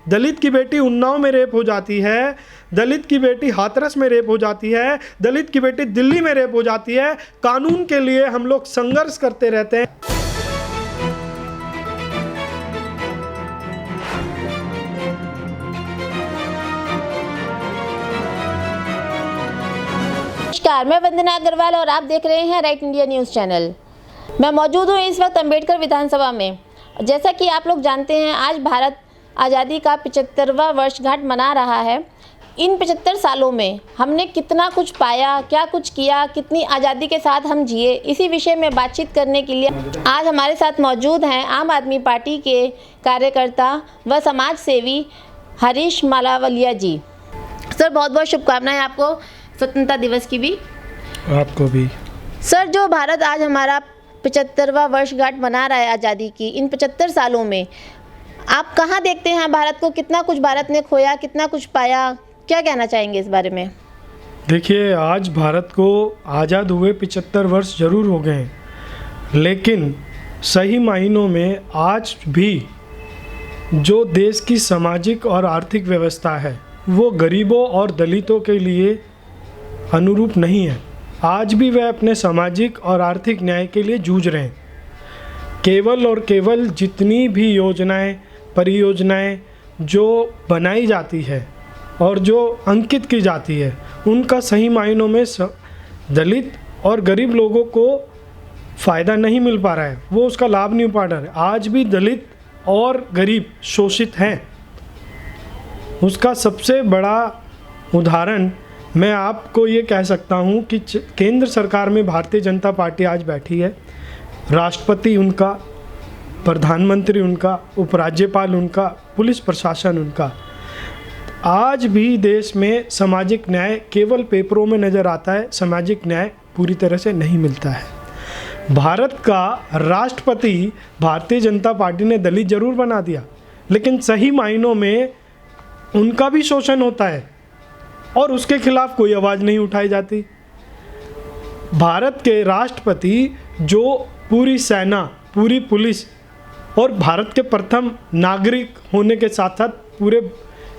दलित की बेटी उन्नाव में रेप हो जाती है, दलित की बेटी हाथरस में रेप हो जाती है, दलित की बेटी दिल्ली में रेप हो जाती है। कानून के लिए हम लोग संघर्ष करते रहते हैं। नमस्कार, मैं वंदना अग्रवाल और आप देख रहे हैं राइट इंडिया न्यूज़ चैनल। मैं मौजूद हूँ इस वक्त अंबेडकर विधानसभा में। जैसा कि आप लोग जानते हैं, आज भारत आज़ादी का 75वां वर्षगांठ मना रहा है। इन 75 सालों में हमने कितना कुछ पाया, क्या कुछ किया, कितनी आज़ादी के साथ हम जिए, इसी विषय में बातचीत करने के लिए आज हमारे साथ मौजूद हैं आम आदमी पार्टी के कार्यकर्ता व समाज सेवी हरीश मालावलिया जी। सर, बहुत बहुत शुभकामनाएं आपको स्वतंत्रता दिवस की भी। आपको भी। सर, जो भारत आज हमारा 75वां वर्षगांठ मना रहा है आज़ादी की, इन 75 सालों में आप कहाँ देखते हैं भारत को? कितना कुछ भारत ने खोया, कितना कुछ पाया, क्या कहना चाहेंगे इस बारे में? देखिए, आज भारत को आज़ाद हुए 75 वर्ष ज़रूर हो गए हैं, लेकिन सही मायनों में आज भी जो देश की सामाजिक और आर्थिक व्यवस्था है वो गरीबों और दलितों के लिए अनुरूप नहीं है। आज भी वह अपने सामाजिक और आर्थिक न्याय के लिए जूझ रहे हैं। केवल और केवल जितनी भी योजनाएं, परियोजनाएं जो बनाई जाती है और जो अंकित की जाती है, उनका सही मायनों में दलित और गरीब लोगों को फ़ायदा नहीं मिल पा रहा है, वो उसका लाभ नहीं पा रहा है। आज भी दलित और गरीब शोषित हैं। उसका सबसे बड़ा उदाहरण मैं आपको ये कह सकता हूँ कि केंद्र सरकार में भारतीय जनता पार्टी आज बैठी है। राष्ट्रपति उनका, प्रधानमंत्री उनका, उपराज्यपाल उनका, पुलिस प्रशासन उनका। आज भी देश में सामाजिक न्याय केवल पेपरों में नज़र आता है, सामाजिक न्याय पूरी तरह से नहीं मिलता है। भारत का राष्ट्रपति भारतीय जनता पार्टी ने दलित जरूर बना दिया, लेकिन सही मायनों में उनका भी शोषण होता है और उसके खिलाफ कोई आवाज़ नहीं उठाई जाती। भारत के राष्ट्रपति जो पूरी सेना, पूरी पुलिस और भारत के प्रथम नागरिक होने के साथ साथ पूरे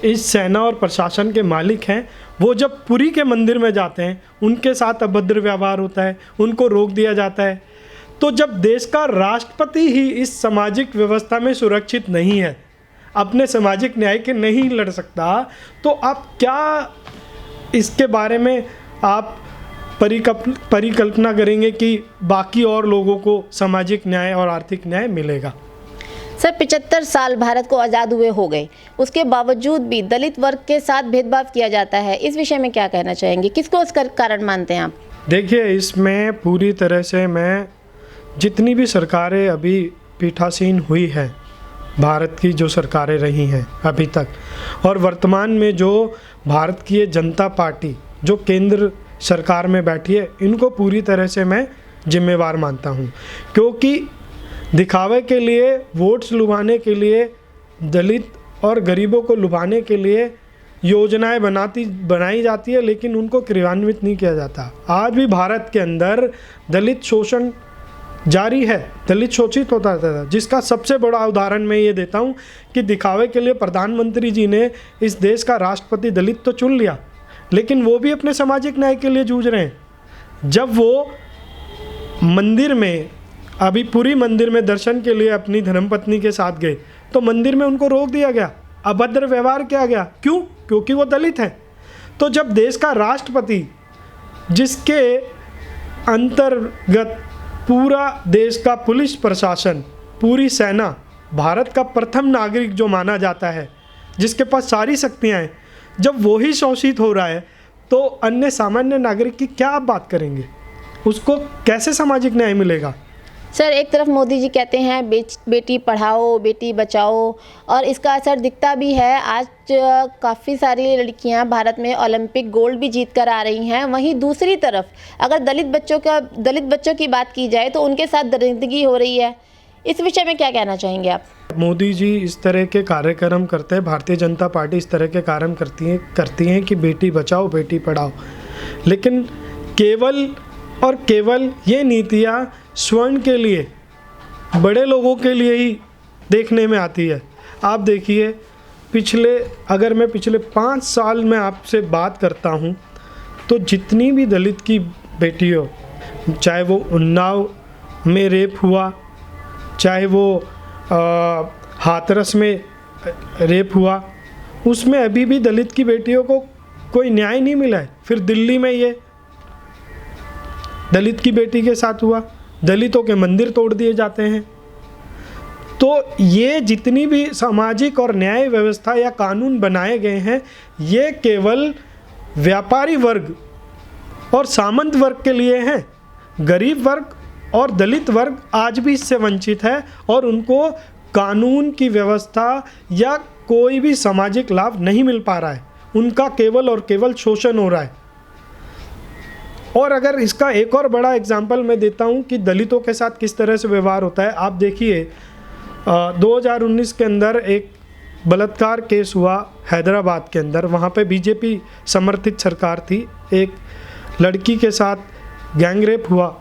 इस सेना और प्रशासन के मालिक हैं, वो जब पुरी के मंदिर में जाते हैं उनके साथ अभद्र व्यवहार होता है, उनको रोक दिया जाता है। तो जब देश का राष्ट्रपति ही इस सामाजिक व्यवस्था में सुरक्षित नहीं है, अपने सामाजिक न्याय के नहीं लड़ सकता, तो आप क्या इसके बारे में आप परिकल्पना करेंगे कि बाकी और लोगों को सामाजिक न्याय और आर्थिक न्याय मिलेगा? सर, 75 साल भारत को आज़ाद हुए हो गए, उसके बावजूद भी दलित वर्ग के साथ भेदभाव किया जाता है। इस विषय में क्या कहना चाहेंगे? किसको इसका कारण मानते हैं आप? देखिए, इसमें पूरी तरह से मैं जितनी भी सरकारें अभी पीठासीन हुई है, भारत की जो सरकारें रही हैं अभी तक, और वर्तमान में जो भारत की जनता पार्टी जो केंद्र सरकार में बैठी है, इनको पूरी तरह से मैं जिम्मेवार मानता हूं। क्योंकि दिखावे के लिए, वोट्स लुभाने के लिए, दलित और गरीबों को लुभाने के लिए योजनाएं बनाई जाती है, लेकिन उनको क्रियान्वित नहीं किया जाता। आज भी भारत के अंदर दलित शोषण जारी है, दलित शोषित होता था, जिसका सबसे बड़ा उदाहरण मैं ये देता हूँ कि दिखावे के लिए प्रधानमंत्री जी ने इस देश का राष्ट्रपति दलित तो चुन लिया, लेकिन वो भी अपने सामाजिक न्याय के लिए जूझ रहे हैं। जब वो मंदिर में, अभी पूरी मंदिर में दर्शन के लिए अपनी धर्मपत्नी के साथ गए, तो मंदिर में उनको रोक दिया गया, अभद्र व्यवहार किया गया। क्यों? क्योंकि वो दलित हैं। तो जब देश का राष्ट्रपति, जिसके अंतर्गत पूरा देश का पुलिस प्रशासन, पूरी सेना, भारत का प्रथम नागरिक जो माना जाता है, जिसके पास सारी शक्तियां हैं, जब वो ही शोषित हो रहा है, तो अन्य सामान्य नागरिक की क्या आप बात करेंगे? उसको कैसे सामाजिक न्याय मिलेगा? सर, एक तरफ मोदी जी कहते हैं बेटी पढ़ाओ, बेटी बचाओ, और इसका असर दिखता भी है। आज काफ़ी सारी लड़कियां भारत में ओलंपिक गोल्ड भी जीत कर आ रही हैं। वहीं दूसरी तरफ अगर दलित बच्चों की बात की जाए तो उनके साथ दरिंदगी हो रही है। इस विषय में क्या कहना चाहेंगे आप? मोदी जी इस तरह के कार्यक्रम करते हैं, भारतीय जनता पार्टी इस तरह के कार्यक्रम करती हैं कि बेटी बचाओ, बेटी पढ़ाओ, लेकिन केवल और केवल ये नीतियाँ स्वर्ण के लिए, बड़े लोगों के लिए ही देखने में आती है। आप देखिए, अगर मैं पिछले 5 साल में आपसे बात करता हूँ तो जितनी भी दलित की बेटी हो, चाहे वो उन्नाव में रेप हुआ, चाहे वो हाथरस में रेप हुआ, उसमें अभी भी दलित की बेटियों को कोई न्याय नहीं मिला है। फिर दिल्ली में ये दलित की बेटी के साथ हुआ, दलितों के मंदिर तोड़ दिए जाते हैं। तो ये जितनी भी सामाजिक और न्याय व्यवस्था या कानून बनाए गए हैं, ये केवल व्यापारी वर्ग और सामंत वर्ग के लिए हैं। गरीब वर्ग और दलित वर्ग आज भी इससे वंचित है और उनको कानून की व्यवस्था या कोई भी सामाजिक लाभ नहीं मिल पा रहा है। उनका केवल और केवल शोषण हो रहा है। और अगर इसका एक और बड़ा एग्जाम्पल मैं देता हूँ कि दलितों के साथ किस तरह से व्यवहार होता है। आप देखिए 2019 के अंदर एक बलात्कार केस हुआ हैदराबाद के अंदर। वहाँ पे बीजेपी समर्थित सरकार थी, एक लड़की के साथ गैंगरेप हुआ।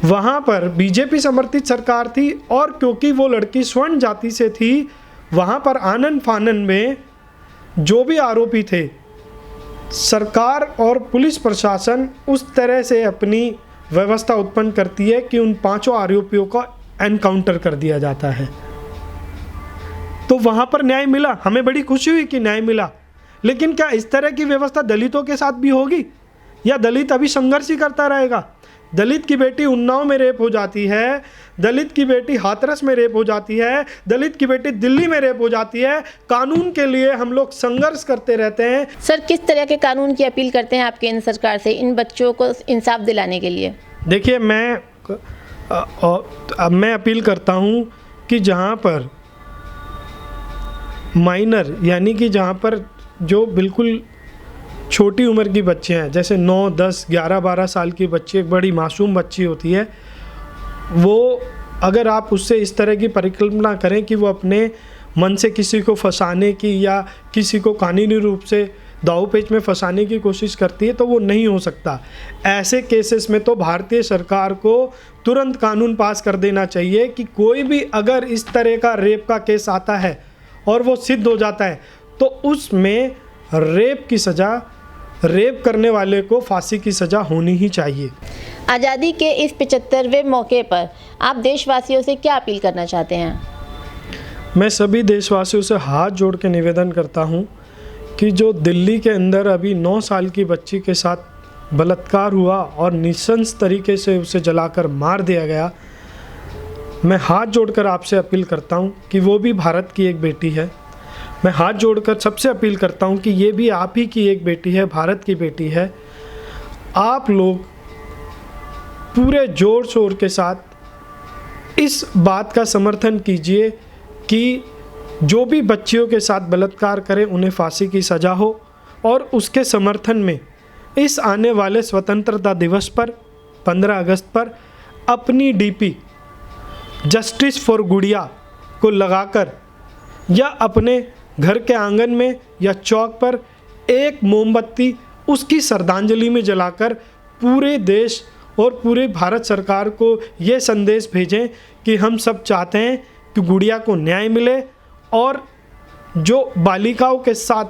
वहाँ पर बीजेपी समर्थित सरकार थी और क्योंकि वो लड़की स्वर्ण जाति से थी, वहाँ पर आनन फानन में जो भी आरोपी थे, सरकार और पुलिस प्रशासन उस तरह से अपनी व्यवस्था उत्पन्न करती है कि उन 5 आरोपियों का एनकाउंटर कर दिया जाता है। तो वहाँ पर न्याय मिला, हमें बड़ी खुशी हुई कि न्याय मिला। लेकिन क्या इस तरह की व्यवस्था दलितों के साथ भी होगी या दलित अभी संघर्ष ही करता रहेगा? दलित की बेटी उन्नाव में रेप हो जाती है, दलित की बेटी हाथरस में रेप हो जाती है, दलित की बेटी दिल्ली में रेप हो जाती है। कानून के लिए हम लोग संघर्ष करते रहते हैं। सर, किस तरह के कानून की अपील करते हैं आप केंद्र सरकार से इन बच्चों को इंसाफ दिलाने के लिए? देखिए, मैं अपील करता हूँ कि जहाँ पर माइनर यानी कि जहाँ पर जो बिल्कुल छोटी उम्र की बच्चे हैं, जैसे 9, 10, 11, 12 साल की बच्ची, एक बड़ी मासूम बच्ची होती है, वो अगर आप उससे इस तरह की परिकल्पना करें कि वो अपने मन से किसी को फंसाने की या किसी को कानूनी रूप से दांव-पेच में फंसाने की कोशिश करती है, तो वो नहीं हो सकता। ऐसे केसेस में तो भारतीय सरकार को तुरंत कानून पास कर देना चाहिए कि कोई भी अगर इस तरह का रेप का केस आता है और वो सिद्ध हो जाता है तो उसमें रेप करने वाले को फांसी की सज़ा होनी ही चाहिए। आज़ादी के इस 75वें मौके पर आप देशवासियों से क्या अपील करना चाहते हैं? मैं सभी देशवासियों से हाथ जोड़ के निवेदन करता हूं कि जो दिल्ली के अंदर अभी 9 साल की बच्ची के साथ बलात्कार हुआ और नृशंस तरीके से उसे जलाकर मार दिया गया, मैं हाथ जोड़कर आपसे अपील करता हूं कि वो भी भारत की एक बेटी है। मैं हाथ जोड़कर सबसे अपील करता हूं कि ये भी आप ही की एक बेटी है, भारत की बेटी है। आप लोग पूरे जोर शोर के साथ इस बात का समर्थन कीजिए कि जो भी बच्चियों के साथ बलात्कार करें उन्हें फांसी की सज़ा हो। और उसके समर्थन में इस आने वाले स्वतंत्रता दिवस पर 15 अगस्त पर अपनी डीपी जस्टिस फॉर गुड़िया को लगाकर या अपने घर के आंगन में या चौक पर एक मोमबत्ती उसकी श्रद्धांजलि में जलाकर पूरे देश और पूरे भारत सरकार को ये संदेश भेजें कि हम सब चाहते हैं कि गुड़िया को न्याय मिले और जो बालिकाओं के साथ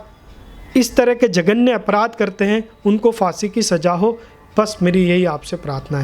इस तरह के जघन्य अपराध करते हैं उनको फांसी की सज़ा हो। बस मेरी यही आपसे प्रार्थना है।